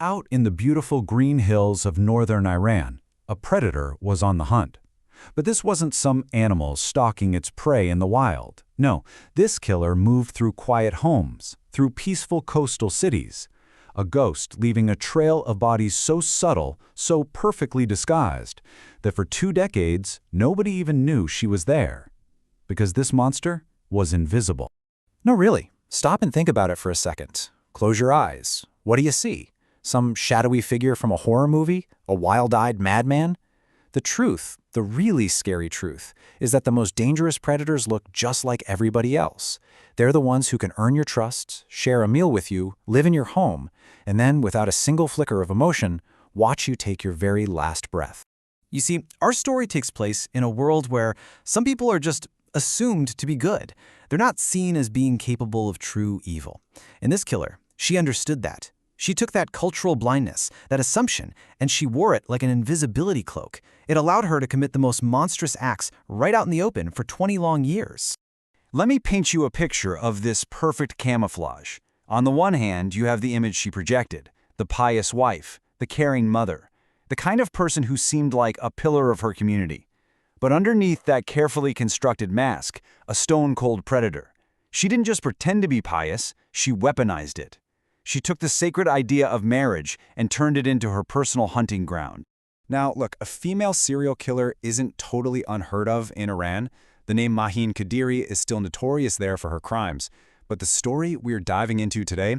Out in the beautiful green hills of northern Iran, a predator was on the hunt. But this wasn't some animal stalking its prey in the wild. No, this killer moved through quiet homes, through peaceful coastal cities. A ghost leaving a trail of bodies so subtle, so perfectly disguised, that for 2 decades, nobody even knew she was there. Because this monster was invisible. No, really. Stop and think about it for a second. Close your eyes. What do you see? Some shadowy figure from a horror movie? A wild-eyed madman? The truth, the really scary truth, is that the most dangerous predators look just like everybody else. They're the ones who can earn your trust, share a meal with you, live in your home, and then, without a single flicker of emotion, watch you take your very last breath. You see, our story takes place in a world where some people are just assumed to be good. They're not seen as being capable of true evil. And this killer, she understood that. She took that cultural blindness, that assumption, and she wore it like an invisibility cloak. It allowed her to commit the most monstrous acts right out in the open for 20 long years. Let me paint you a picture of this perfect camouflage. On the one hand, you have the image she projected, the pious wife, the caring mother, the kind of person who seemed like a pillar of her community. But underneath that carefully constructed mask, a stone-cold predator. She didn't just pretend to be pious, she weaponized it. She took the sacred idea of marriage and turned it into her personal hunting ground. Now, look, a female serial killer isn't totally unheard of in Iran. The name Mahin Kadiri is still notorious there for her crimes. But the story we're diving into today,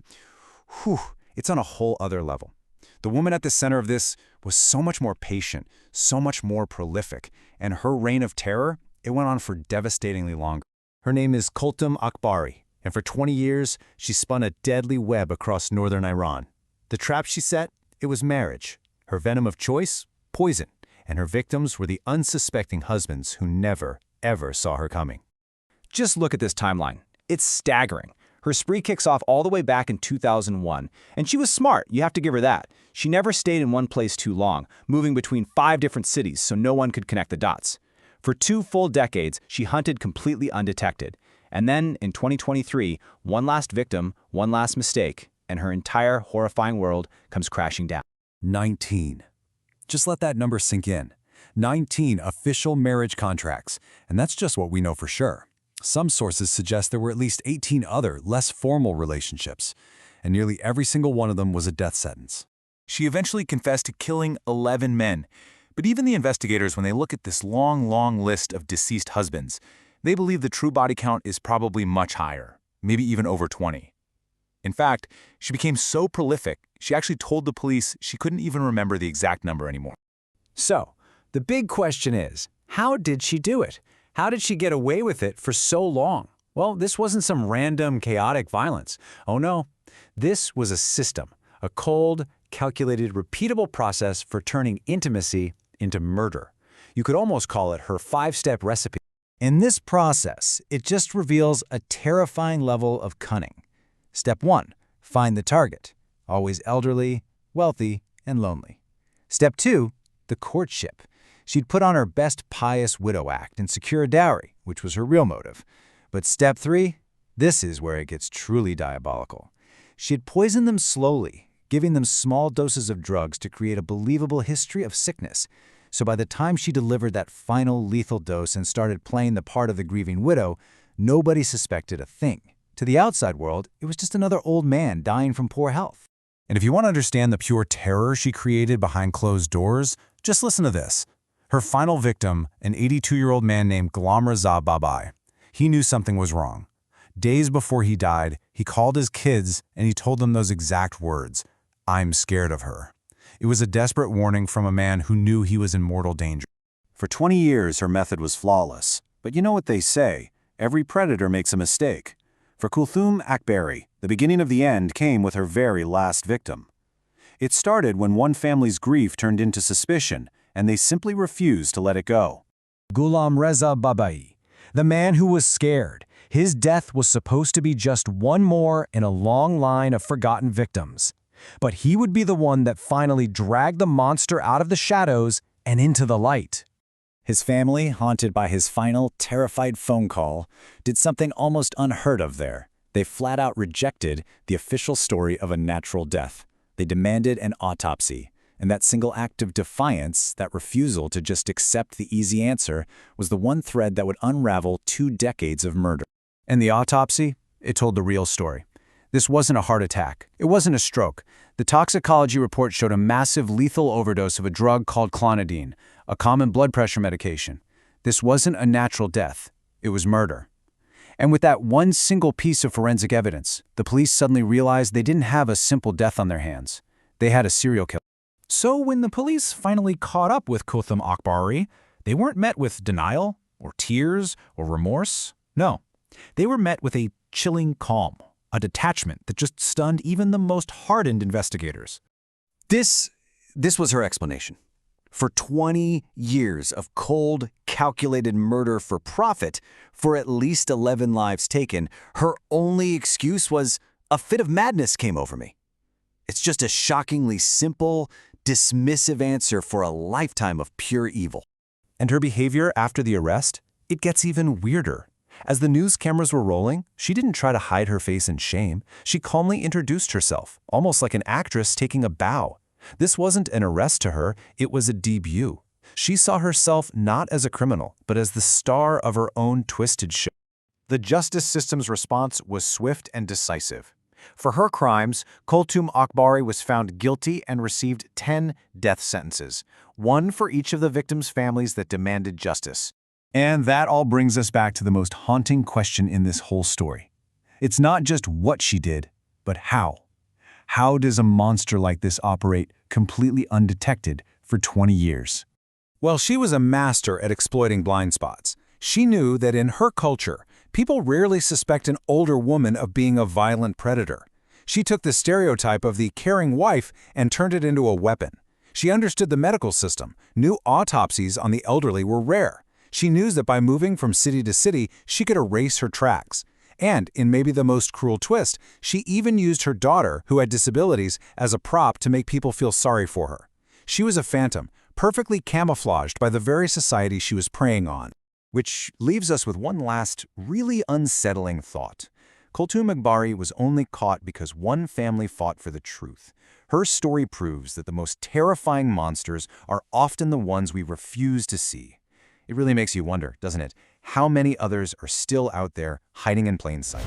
it's on a whole other level. The woman at the center of this was so much more patient, so much more prolific, and her reign of terror, it went on for devastatingly longer. Her name is Kulthum Akbari, and for 20 years, she spun a deadly web across northern Iran. The trap she set, it was marriage. Her venom of choice, poison, and her victims were the unsuspecting husbands who never, ever saw her coming. Just look at this timeline. It's staggering. Her spree kicks off all the way back in 2001, and she was smart, you have to give her that. She never stayed in one place too long, moving between 5 different cities so no one could connect the dots. For 2 full decades, she hunted completely undetected. And then, in 2023, one last victim, one last mistake, and her entire horrifying world comes crashing down. 19. Just let that number sink in. 19 official marriage contracts, and that's just what we know for sure. Some sources suggest there were at least 18 other, less formal relationships, and nearly every single one of them was a death sentence. She eventually confessed to killing 11 men, but even the investigators, when they look at this long list of deceased husbands, they believe the true body count is probably much higher, maybe even over 20. In fact, she became so prolific, she actually told the police she couldn't even remember the exact number anymore. So, the big question is, how did she do it? How did she get away with it for so long? Well, this wasn't some random, chaotic violence. Oh no, this was a system, a cold, calculated, repeatable process for turning intimacy into murder. You could almost call it her 5-step recipe. In this process, it just reveals a terrifying level of cunning. Step 1, find the target, always elderly, wealthy, and lonely. Step 2, the courtship. She'd put on her best pious widow act and secure a dowry, which was her real motive. But step 3, this is where it gets truly diabolical. She'd poison them slowly, giving them small doses of drugs to create a believable history of sickness. So by the time she delivered that final lethal dose and started playing the part of the grieving widow, nobody suspected a thing. To the outside world, it was just another old man dying from poor health. And if you want to understand the pure terror she created behind closed doors, just listen to this. Her final victim, an 82-year-old man named Gholamreza Babaei. He knew something was wrong. Days before he died, he called his kids and he told them those exact words, "I'm scared of her." It was a desperate warning from a man who knew he was in mortal danger. For 20 years, her method was flawless. But you know what they say, every predator makes a mistake. For Kulthum Akbari, the beginning of the end came with her very last victim. It started when one family's grief turned into suspicion, and they simply refused to let it go. Gholamreza Babaei, the man who was scared. His death was supposed to be just one more in a long line of forgotten victims. But he would be the one that finally dragged the monster out of the shadows and into the light. His family, haunted by his final, terrified phone call, did something almost unheard of there. They flat out rejected the official story of a natural death. They demanded an autopsy, and that single act of defiance, that refusal to just accept the easy answer, was the one thread that would unravel 2 decades of murder. And the autopsy? It told the real story. This wasn't a heart attack. It wasn't a stroke. The toxicology report showed a massive lethal overdose of a drug called clonidine, a common blood pressure medication. This wasn't a natural death. It was murder. And with that one single piece of forensic evidence, the police suddenly realized they didn't have a simple death on their hands. They had a serial killer. So when the police finally caught up with Kulthum Akbari, they weren't met with denial, or tears, or remorse. No, they were met with a chilling calm, a detachment that just stunned even the most hardened investigators. This was her explanation. For 20 years of cold, calculated murder for profit, for at least 11 lives taken, her only excuse was, a fit of madness came over me. It's just a shockingly simple, dismissive answer for a lifetime of pure evil. And her behavior after the arrest? It gets even weirder. As the news cameras were rolling, she didn't try to hide her face in shame. She calmly introduced herself, almost like an actress taking a bow. This wasn't an arrest to her, it was a debut. She saw herself not as a criminal, but as the star of her own twisted show. The justice system's response was swift and decisive. For her crimes, Kulthum Akbari was found guilty and received 10 death sentences, one for each of the victims' families that demanded justice. And that all brings us back to the most haunting question in this whole story. It's not just what she did, but how. How does a monster like this operate completely undetected for 20 years? Well, she was a master at exploiting blind spots. She knew that in her culture, people rarely suspect an older woman of being a violent predator. She took the stereotype of the caring wife and turned it into a weapon. She understood the medical system, knew autopsies on the elderly were rare. She knew that by moving from city to city, she could erase her tracks. And, in maybe the most cruel twist, she even used her daughter, who had disabilities, as a prop to make people feel sorry for her. She was a phantom, perfectly camouflaged by the very society she was preying on. Which leaves us with one last, really unsettling thought. Kulthum Akbari was only caught because one family fought for the truth. Her story proves that the most terrifying monsters are often the ones we refuse to see. It really makes you wonder, doesn't it, how many others are still out there hiding in plain sight?